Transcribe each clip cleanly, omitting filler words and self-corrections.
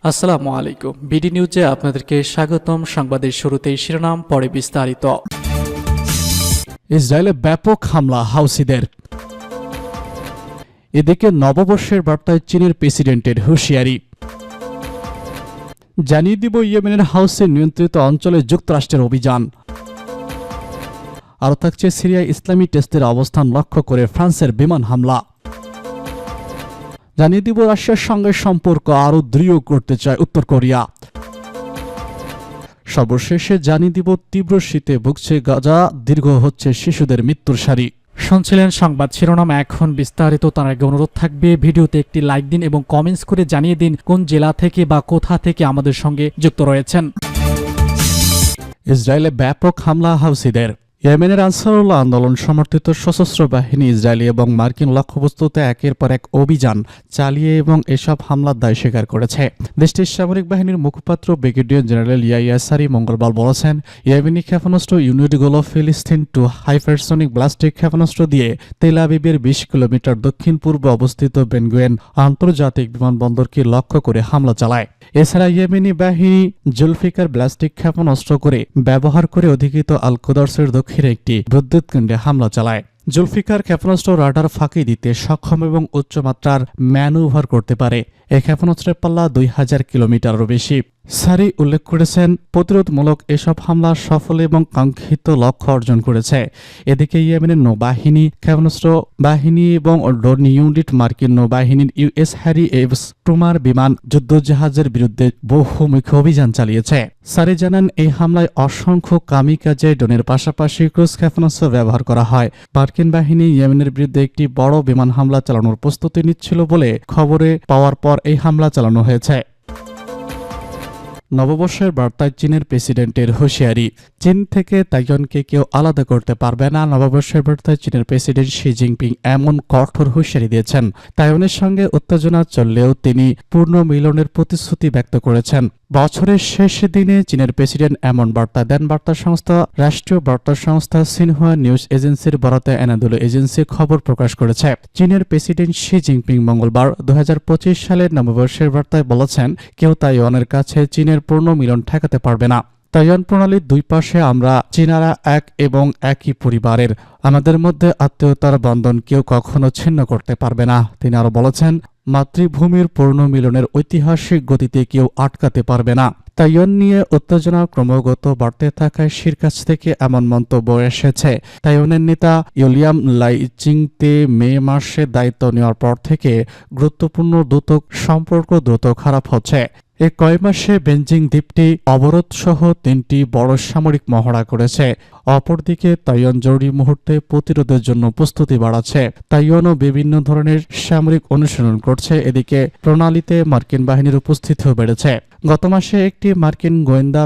আসসালামু আলাইকুম। বিডি নিউজে আপনাদেরকে স্বাগতম। সংবাদের শুরুতেই শিরোনাম, পরে বিস্তারিত। ইসরায়েলে ব্যাপক হামলা হাউসিদের। এদিকে নববর্ষের বার্তায় চীনের প্রেসিডেন্টের হুঁশিয়ারি। জানিয়ে দিব ইয়েমেনের হাউসে নিয়ন্ত্রিত অঞ্চলে যুক্তরাষ্ট্রের অভিযান। আরও থাকছে সিরিয়ায় ইসলামী টেস্টের অবস্থান লক্ষ্য করে ফ্রান্সের বিমান হামলা। জানিয়ে দিব রাশিয়ার সঙ্গে সম্পর্ক আরও দৃঢ় করতে চায় উত্তর কোরিয়া। সর্বশেষে জানিয়ে দিব তীব্র শীতে ভুগছে গাজা, দীর্ঘ হচ্ছে শিশুদের মৃত্যুর সারি। শুনছিলেন সংবাদ শিরোনাম, এখন বিস্তারিত। তার আগে অনুরোধ থাকবে ভিডিওতে একটি লাইক দিন এবং কমেন্টস করে জানিয়ে দিন কোন জেলা থেকে বা কোথা থেকে আমাদের সঙ্গে যুক্ত রয়েছেন। ইসরায়েলে ব্যাপক হামলা হাউসিদের। ইয়েমেনের আনসারুল্লাহ আন্দোলন সমর্থিত সশস্ত্র বাহিনী ইসরায়েলি এবং মার্কিন লক্ষ্যবস্তুতে একের পর এক অভিযান চালিয়ে এবং এসব হামলার দায় স্বীকার করেছে। দেশটির সামরিক বাহিনীর মুখপাত্র ব্রিগেডিয়ার জেনারেল ইয়াইয়া সারি মঙ্গলবার বলেছেন, ইয়েমেনি ক্ষেপণাস্ত্র ইউনিটগুলো ফিলিস্তিন টু হাইপারসনিক ব্লাস্টিক ক্ষেপণাস্ত্র দিয়ে তেল আবিবের 20 কিলোমিটার দক্ষিণ পূর্বে অবস্থিত বেন গুয়েন আন্তর্জাতিক বিমানবন্দরকে লক্ষ্য করে হামলা চালায়। এছাড়া ইয়েমেনি বাহিনী জুলফিকার ব্লাস্টিক ক্ষেপণাস্ত্র করে ব্যবহার করে অধিকৃত আল কুদসের দক্ষিণে একটি বিদ্যুৎ কেন্দ্রে হামলা চালায়। জুলফিকার ক্ষেপণাস্ত্র রাডার ফাঁকি দিতে সক্ষম এবং উচ্চমাত্রার ম্যানুভার করতে পারে। এই ক্ষেপণাস্ত্রের পাল্লা 2000 কিলোমিটারেরও বেশি। সারি উল্লেখ করেছেন, প্রতিরোধমূলক এসব হামলা সফল এবং কাঙ্ক্ষিত লক্ষ্য অর্জন করেছে। এদিকে ইয়েমেনের নৌবাহিনী, ক্ষেপণাস্ত্র বাহিনী এবং ড্রোন ইউনিট মার্কিন নৌবাহিনীর ইউএস হ্যারি এভস ট্রুমার বিমান যুদ্ধজাহাজের বিরুদ্ধে বহুমুখী অভিযান চালিয়েছে। সারি জানান, এই হামলায় অসংখ্য কামিকাজে ড্রোনের পাশাপাশি ক্রুজ ক্ষেপণাস্ত্র ব্যবহার করা হয়। মার্কিন বাহিনী ইয়েমেনের বিরুদ্ধে একটি বড় বিমান হামলা চালানোর প্রস্তুতি নিচ্ছিল বলে খবরে পাওয়ার পর এই হামলা চালানো হয়েছে। নববর্ষের বার্তায় চীনের প্রেসিডেন্টের হুঁশিয়ারি। চীন থেকে তাইওয়ানকে কেউ আলাদা করতে পারবে না। নববর্ষের বার্তায় চীনের প্রেসিডেন্ট শি জিনপিং এমন কঠোর হুঁশিয়ারি দিয়েছেন। তাইওয়ানের সঙ্গে উত্তেজনা চললেও তিনি পূর্ণ মিলনের প্রতিশ্রুতি ব্যক্ত করেছেন। বছরের শেষ দিনে চীনের প্রেসিডেন্ট এমন বার্তা দেন। বার্তা সংস্থা রাষ্ট্রীয় বার্তা সংস্থা সিনহুয়া নিউজ এজেন্সির বরাতে এনাদুলো এজেন্সি খবর প্রকাশ করেছে। চীনের প্রেসিডেন্ট শি জিনপিং মঙ্গলবার 2025 সালের নববর্ষের বার্তায় বলেছেন, কেউ তাইওয়ানের কাছে চীনের পূর্ণ মিলন ঠেকাতে পারবে না। তাইওয়ান প্রণালীর দুই পাশে আমরা চীনারা এক এবং একই পরিবারের। আমাদের মধ্যে আত্মীয়তার বন্ধন কেউ কখনো ছিন্ন করতে পারবে না। তিনি আরো বলেছেন, মাতৃভূমির পূর্ণ মিলনের ঐতিহাসিক গতিতে কেউ আটকাতে পারবে না। তাইওয়ান নিয়ে উত্তেজনা ক্রমাগত বাড়তে থাকায় শির কাছ থেকে এমন মন্তব্য এসেছে। তাইওয়ানের নেতা ইউলিয়াম লাইচিংতে মে মাসে দায়িত্ব নেওয়ার পর থেকে গুরুত্বপূর্ণ দ্রুত সম্পর্ক দ্রুত খারাপ হচ্ছে। এই কয়েক মাসে বেনজিং দ্বীপটি অবরোধ সহ 3টি বড় সামরিক মহড়া করেছে। অপরদিকে তাইওয়ান জরুরি মুহূর্তে প্রতিরোধের জন্য প্রস্তুতি বাড়াচ্ছে। তাইওয়ানও বিভিন্ন ধরনের সামরিক অনুশীলন করছে। এদিকে প্রণালীতে মার্কিন বাহিনীর উপস্থিতিও বেড়েছে। গত মাসে একটি মার্কিন গোয়েন্দা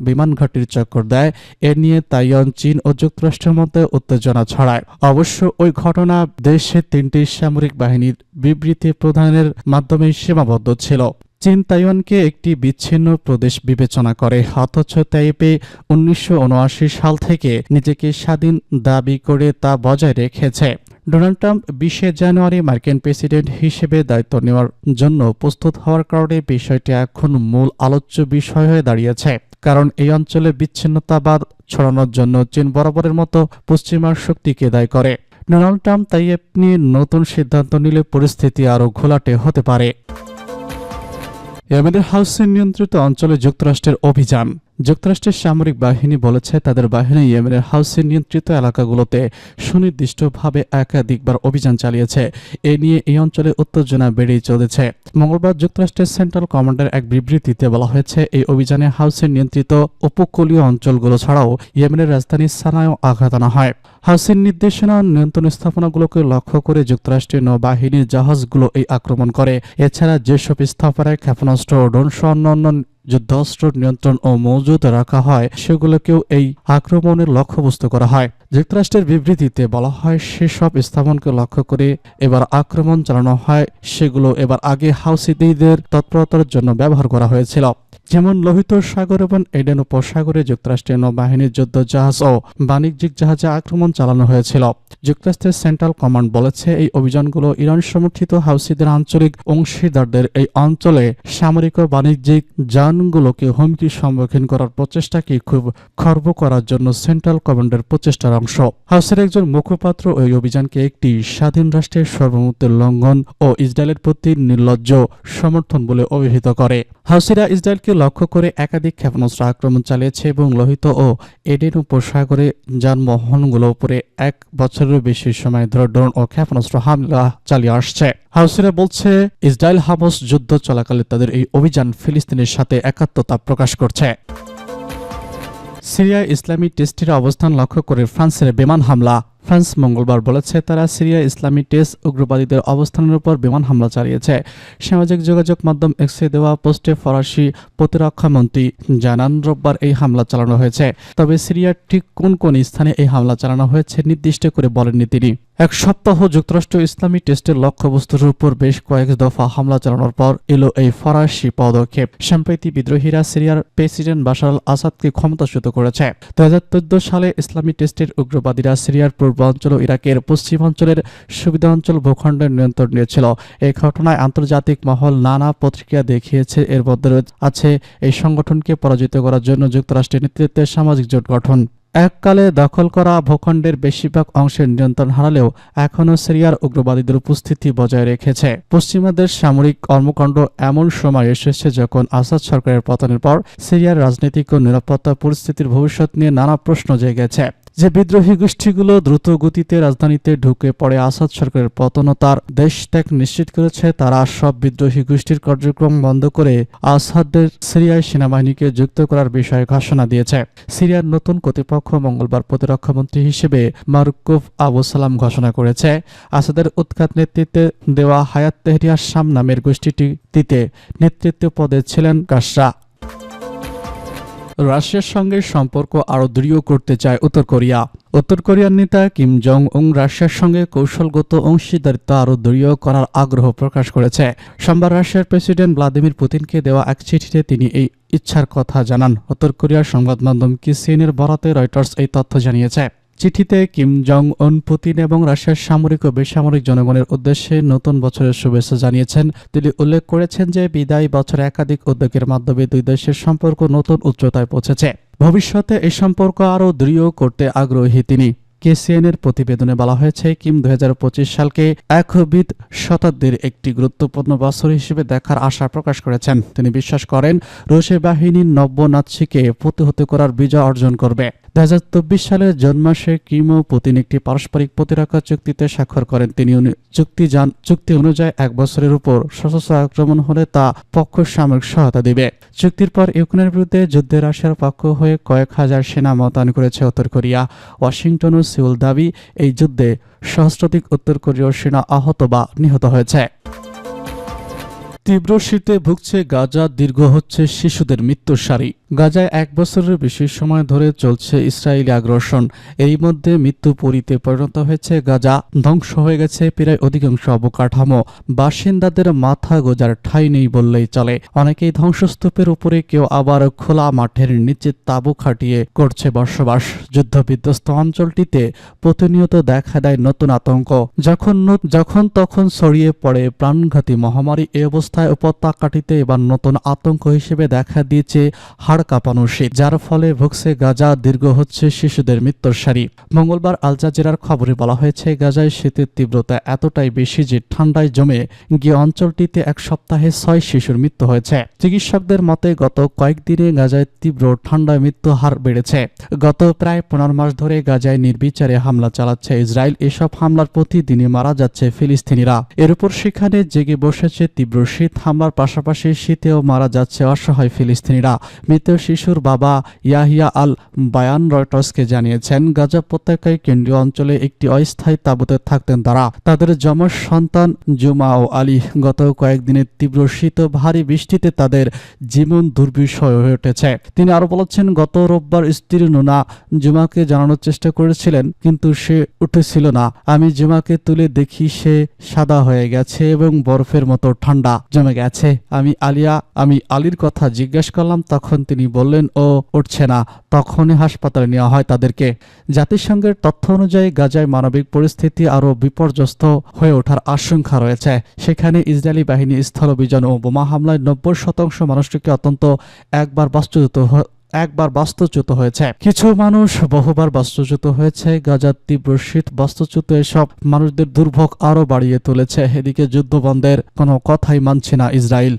বিমান ঘাঁটির চক্কর দেয়। এ নিয়ে তাইওয়ান, চীন ও যুক্তরাষ্ট্রের মধ্যে উত্তেজনা ছড়ায়। অবশ্য ওই ঘটনা দেশের 3টি সামরিক বাহিনীর বিবৃতি প্রদানের মাধ্যমে সীমাবদ্ধ ছিল। চীন তাইওয়ানকে একটি বিচ্ছিন্ন প্রদেশ বিবেচনা করে, অথচ তাইপে 1979 সাল থেকে নিজেকে স্বাধীন দাবি করে তা বজায় রেখেছে। ডোনাল্ড ট্রাম্প 20 জানুয়ারি মার্কিন প্রেসিডেন্ট হিসেবে দায়িত্ব নেওয়ার জন্য প্রস্তুত হওয়ার কারণে বিষয়টি এখন মূল আলোচ্য বিষয় হয়ে দাঁড়িয়েছে। কারণ এই অঞ্চলে বিচ্ছিন্নতাবাদ ছড়ানোর জন্য চীন বরাবরের মতো পশ্চিমা শক্তিকে দায়ী করে। ডোনাল্ড ট্রাম্প তাইপ নিয়ে নতুন সিদ্ধান্ত নিলে পরিস্থিতি আরও ঘোলাটে হতে পারে। ইয়েমেনের হাউসি নিয়ন্ত্রিত অঞ্চলে যুক্তরাষ্ট্রের অভিযান। যুক্তরাষ্ট্রের সামরিক বাহিনী বলেছে, তাদের বাহিনী ইয়েমেনের হাউসি নিয়ন্ত্রিত এলাকাগুলোতে সুনির্দিষ্টভাবে একাধিকবার অভিযান চালিয়েছে। এ নিয়ে এই অঞ্চলে উত্তেজনা বেড়েই চলেছে। মঙ্গলবার যুক্তরাষ্ট্রের সেন্ট্রাল কমান্ডের এক বিবৃতিতে বলা হয়েছে, এই অভিযানে হাউসি নিয়ন্ত্রিত উপকূলীয় অঞ্চলগুলো ছাড়াও ইয়েমেনের রাজধানী সানায়ও আঘাত আনা হয়। হাউসির নির্দেশনা নিয়ন্ত্রণ স্থাপনাগুলোকে লক্ষ্য করে যুক্তরাষ্ট্রের নৌবাহিনীর জাহাজগুলো এই আক্রমণ করে। এছাড়া যেসব স্থাপনায় ক্ষেপণাস্ত্র, ড্রোন সহ অন্যান্য যুদ্ধাস্ত্র নিয়ন্ত্রণ ও মজুদ রাখা হয় সেগুলোকেও এই আক্রমণের লক্ষ্যবস্তু করা হয়। যুক্তরাষ্ট্রের বিবৃতিতে বলা হয়, সেসব স্থাপনকে লক্ষ্য করে এবার আক্রমণ চালানো হয়। সেগুলো এবার আগে হাউসিদের তৎপরতার জন্য ব্যবহার করা হয়েছিল। যেমন লোহিত সাগর এবং এডেন উপসাগরে যুক্তরাষ্ট্রের নৌবাহিনীর যুদ্ধ জাহাজ ও বাণিজ্যিক জাহাজে আক্রমণ চালানো হয়েছিল। যুক্তরাষ্ট্রের সেন্ট্রাল কমান্ড বলেছে এই অভিযানগুলো ইরান সমর্থিত হাউথিদের আঞ্চলিক অংশীদারদের এই অঞ্চলে সামরিক ও বাণিজ্যিক যানগুলোকে হুমকির সম্মুখীন করার প্রচেষ্টাকে খুব খর্ব করার জন্য সেন্ট্রাল কমান্ডের প্রচেষ্টার অংশ। হাউসের একজন মুখপাত্র ওই অভিযানকে একটি স্বাধীন রাষ্ট্রের সার্বভৌমত্বের লঙ্ঘন ও ইসরায়েলের প্রতি নির্লজ্জ সমর্থন বলে অভিহিত করে। হাউসিরা ইসরায়েলকে লক্ষ্য করে একাধিক ক্ষেপণাস্ত্র আক্রমণ চালিয়েছে এবং লোহিত ও এডেন উপসাগরে যানবাহনগুলোর উপরে 1 বছরেরও বেশি সময় ধরে ড্রোন ও ক্ষেপণাস্ত্র হামলা চালিয়ে আসছে। হাউসিরা বলছে ইসরায়েল হামাস যুদ্ধ চলাকালে তাদের এই অভিযান ফিলিস্তিনের সাথে একাত্মতা প্রকাশ করছে। সিরিয়ায় ইসলামী টেস্টের অবস্থান লক্ষ্য করে ফ্রান্সের বিমান হামলা। ফ্রান্স মঙ্গলবার বলেছে তারা সিরিয়া ইসলামী টেস্ট উগ্রবাদীদের অবস্থানের উপর বিমান হামলা চালিয়েছে। সামাজিক যোগাযোগ মাধ্যম এক্সে দেওয়া পোস্টে ফরাসি প্রতিরক্ষা মন্ত্রী জানান রোববার এই হামলা চালানো হয়েছে। তবে সিরিয়ার ঠিক কোন কোন স্থানে এই হামলা চালানো হয়েছে নির্দিষ্ট করে বলেননি তিনি। 1 সপ্তাহ যুক্তরাষ্ট্র ইসলামী টেস্টের লক্ষ্যবস্তুর উপর বেশ কয়েক দফা হামলা চালানোর পর এলো এই ফরাসি পদক্ষেপ। সম্প্রতি বিদ্রোহীরা সিরিয়ার প্রেসিডেন্ট বাশার আল আসাদকে ক্ষমতাচ্যুত করেছে। 2014 সালে ইসলামী টেস্টের উগ্রবাদীরা সিরিয়ার পূর্বাঞ্চল ও ইরাকের পশ্চিমাঞ্চলের সুবিধা অঞ্চল ভূখণ্ডের নিয়ন্ত্রণ নিয়েছিল। এই ঘটনায় আন্তর্জাতিক মহল নানা প্রতিক্রিয়া দেখিয়েছে। এর মধ্যে আছে এই সংগঠনকে পরাজিত করার জন্য যুক্তরাষ্ট্রের নেতৃত্বে সামাজিক জোট গঠন। এককালে দখল করা ভূখণ্ডের বেশিরভাগ অংশের নিয়ন্ত্রণ হারালেও এখনও সিরিয়ার উগ্রবাদীদের উপস্থিতি বজায় রেখেছে। পশ্চিমাদের সামরিক কর্মকাণ্ড এমন সময় এসেছে যখন আসাদ সরকারের পতনের পর সিরিয়ার রাজনৈতিক ও নিরাপত্তা পরিস্থিতির ভবিষ্যৎ নিয়ে নানা প্রশ্ন জেগেছে। যে বিদ্রোহী গোষ্ঠীগুলো দ্রুত গতিতে রাজধানীতে ঢুকে পড়ে আসাদ সরকারের পতন ও তার দেশ ত্যাগ নিশ্চিত করেছে, তারা সব বিদ্রোহী গোষ্ঠীর কার্যক্রম বন্ধ করে আসাদের সিরিয়ায় সেনাবাহিনীকে যুক্ত করার বিষয়ে ঘোষণা দিয়েছে। সিরিয়ার নতুন কর্তৃপক্ষ মঙ্গলবার প্রতিরক্ষামন্ত্রী হিসেবে মারুকুফ আবু সালাম ঘোষণা করেছে। আসাদের উৎখাত নেতৃত্বে দেওয়া হায়াত তেহরিয়ার শাম নামের গোষ্ঠীটিতে নেতৃত্ব পদে ছিলেন কাশরা। রাশিয়ার সঙ্গে সম্পর্ক আরও দৃঢ় করতে চায় উত্তর কোরিয়া। উত্তর কোরিয়ার নেতা কিম জং উন রাশিয়ার সঙ্গে কৌশলগত অংশীদারিত্ব আরও দৃঢ় করার আগ্রহ প্রকাশ করেছে। সোমবার রাশিয়ার প্রেসিডেন্ট ভ্লাদিমির পুতিনকে দেওয়া এক চিঠিতে তিনি এই ইচ্ছার কথা জানান। উত্তর কোরিয়ার সংবাদ মাধ্যম KCNA-এর বরাতে রয়টার্স এই তথ্য জানিয়েছে। চিঠিতে কিম জং উন পুতিন এবং রাশিয়ার সামরিক ও বেসামরিক জনগণের উদ্দেশ্যে নতুন বছরের শুভেচ্ছা জানিয়েছেন। তিনি উল্লেখ করেছেন যে বিদায়ী বছরে একাধিক উদ্যোগের মাধ্যমে দুই দেশের সম্পর্ক নতুন উচ্চতায় পৌঁছেছে। ভবিষ্যতে এই সম্পর্ক আরও দৃঢ় করতে আগ্রহী তিনি। KCNA-এর প্রতিবেদনে বলা হয়েছে কিম 2025 সালকে একবিংশ শতাব্দীর একটি গুরুত্বপূর্ণ বছর হিসেবে দেখার আশা প্রকাশ করেছেন। তিনি বিশ্বাস করেন রুশ বাহিনী নব্য নাৎসিকে প্রতিহত করার বিজয় অর্জন করবে। 2024 সালের জুন মাসে কিম ও পুতিন একটি পারস্পরিক প্রতিরক্ষা চুক্তিতে স্বাক্ষর করেন। তিনি চুক্তি অনুযায়ী 1 বছরের উপর সশস্ত্র আক্রমণ হলে তা পক্ষ সামরিক সহায়তা দিবে। চুক্তির পর ইউক্রেনের বিরুদ্ধে যুদ্ধে রাশিয়ার পক্ষ হয়ে কয়েক হাজার সেনা মোতায়েন করেছে উত্তর কোরিয়া। ওয়াশিংটন ও সিউল দাবি এই যুদ্ধে সহস্রাধিক উত্তর কোরীয় সেনা আহত বা নিহত হয়েছে। তীব্র শীতে ভুগছে গাজা, দীর্ঘ হচ্ছে শিশুদের মৃত্যুর সারি। গাজায় 1 বছরের বেশি সময় ধরে চলছে ইসরায়েলি আগ্রাসন। এরই মধ্যে মৃত্যুপুরীতে পরিণত হয়েছে গাজা। ধ্বংস হয়ে গেছে প্রায় অধিকাংশ অবকাঠামো। বাসিন্দাদের মাথা গোজার ঠাঁই নেই বললেই চলে। অনেকেই ধ্বংসস্তূপের উপরে, কেউ আবার খোলা মাঠের নিচে তাঁবু খাটিয়ে করছে বসবাস। যুদ্ধবিধ্বস্ত অঞ্চলটিতে প্রতিনিয়ত দেখা দেয় নতুন আতঙ্ক। যখন তখন ছড়িয়ে পড়ে প্রাণঘাতী মহামারী। এ অবস্থায় উপত্যকাটিতে এবার নতুন আতঙ্ক হিসেবে দেখা দিয়েছে হাড় কাঁপানো শীত, যার ফলে ভুগছে গাজা, দীর্ঘ হচ্ছে শিশুদের মৃত্যুর সারি। মঙ্গলবার আল জাজিরার খবরে বলা হয়েছে গাজায় শীতের তীব্রতা এতটাই বেশি যে ঠান্ডায় জমে গিয়ে অঞ্চলটিতে 1 সপ্তাহে 6 শিশুর মৃত্যু হয়েছে। চিকিৎসকদের মতে গত কয়েকদিনে গাজায় তীব্র ঠান্ডায় মৃত্যু হার বেড়েছে। গত প্রায় 15 মাস ধরে গাজায় নির্বিচারে হামলা চালাচ্ছে ইসরায়েল। এসব হামলার প্রতিদিনই মারা যাচ্ছে ফিলিস্তিনিরা। এর উপর সেখানে জেগে বসেছে তীব্র শীত। হামলার পাশাপাশি শীতেও মারা যাচ্ছে অসহায় ফিলিস্তিনিরা। মৃত শিশুর বাবা ইয়াহিয়া আল বায়ান রয়টার্সকে জানিয়েছেন, গাজা উপত্যকায় কেন্দ্রীয় অঞ্চলে একটি অস্থায়ী তাঁবুতে থাকতেন তারা। তাদের যমজ সন্তান জুমা ও আলী গত কয়েকদিনের তীব্র শীত ও ভারী বৃষ্টিতে তাদের জীবন দুর্বিষহ হয়ে উঠেছে। তিনি আরো বলেছেন, গত রোববার স্ত্রী নুনা জুমাকে জানানোর চেষ্টা করেছিলেন, কিন্তু সে উঠেছিল না। আমি জুমাকে তুলে দেখি সে সাদা হয়ে গেছে এবং বরফের মতো ঠান্ডা জমে গেছে। আমি আলীর কথা জিজ্ঞেস করলাম, তখন তিনি বললেন ও উঠছে না। তখনই হাসপাতালে নেওয়া হয় তাদেরকে। জাতিসংঘের তথ্য অনুযায়ী গাজায় মানবিক পরিস্থিতি আরও বিপর্যস্ত হয়ে ওঠার আশঙ্কা রয়েছে। সেখানে ইসরায়েলি বাহিনী স্থলাভিযান ও বোমা হামলায় 90% মানুষটিকে অত্যন্ত একবার বাস্তুচ্যুত হয়েছে। কিছু মানুষ বহুবার বাস্তুচ্যুত হয়েছে। গাজার তীব্র শীত বাস্তুচ্যুত এসব মানুষদের দুর্ভোগ আরও বাড়িয়ে তুলেছে। এদিকে যুদ্ধ বন্ধের কোনো কথাই মানছে না ইসরায়েল।